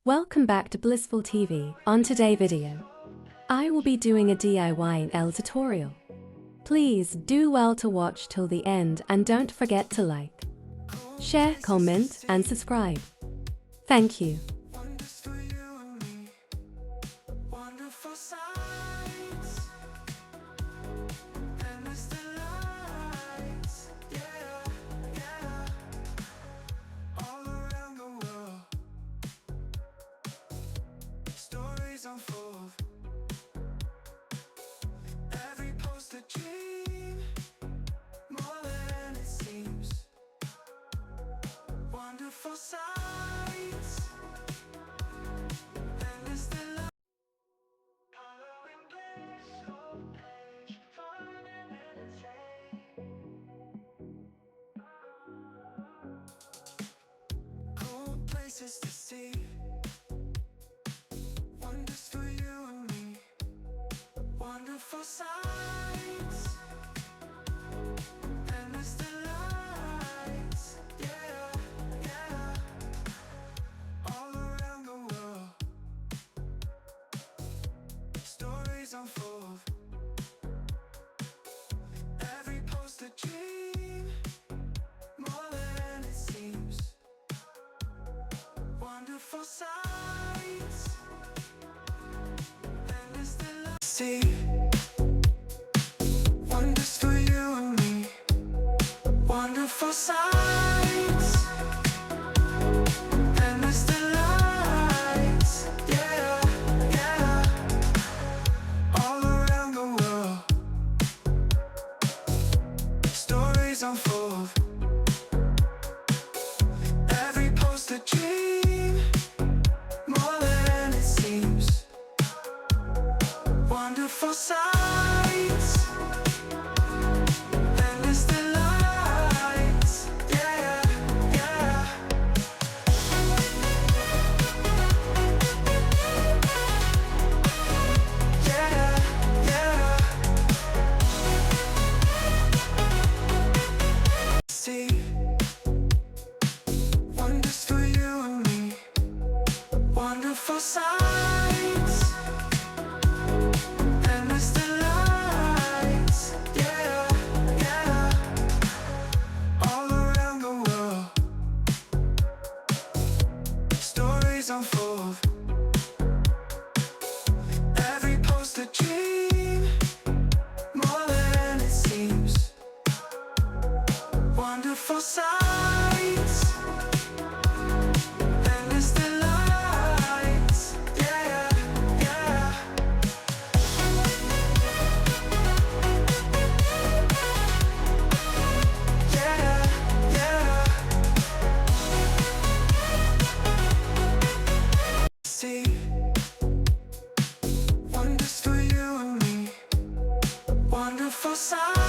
Welcome back to Blissful TV. On today's video, I will be doing a DIY nail tutorial. Please do well to watch till the end and don't forget to like, share, comment and subscribe. Thank you. Unfold. Every post a dream, more than it seems. Wonderful sights, endless delight. Following blissful page, fun and entertain. Cool places to see. Wonders for you and me. Wonderful sights, endless delights. Yeah, yeah. All around the world, stories unfold. Every post a dream, more than it seems. Wonderful sights. See, wonders for you and me. Wonderful sights, endless delights. Yeah, yeah. All around the world, stories unfold. Every post a dream, more than it seems. Wonderful sights, endless delights. Yeah, yeah. Yeah, yeah. See, wonders for you and me. Wonderful sights. Unfold. Every post a dream, more than it seems. Wonderful sights, endless delights. Yeah, yeah. Yeah, yeah. See, wonders for you and me. Wonderful sights.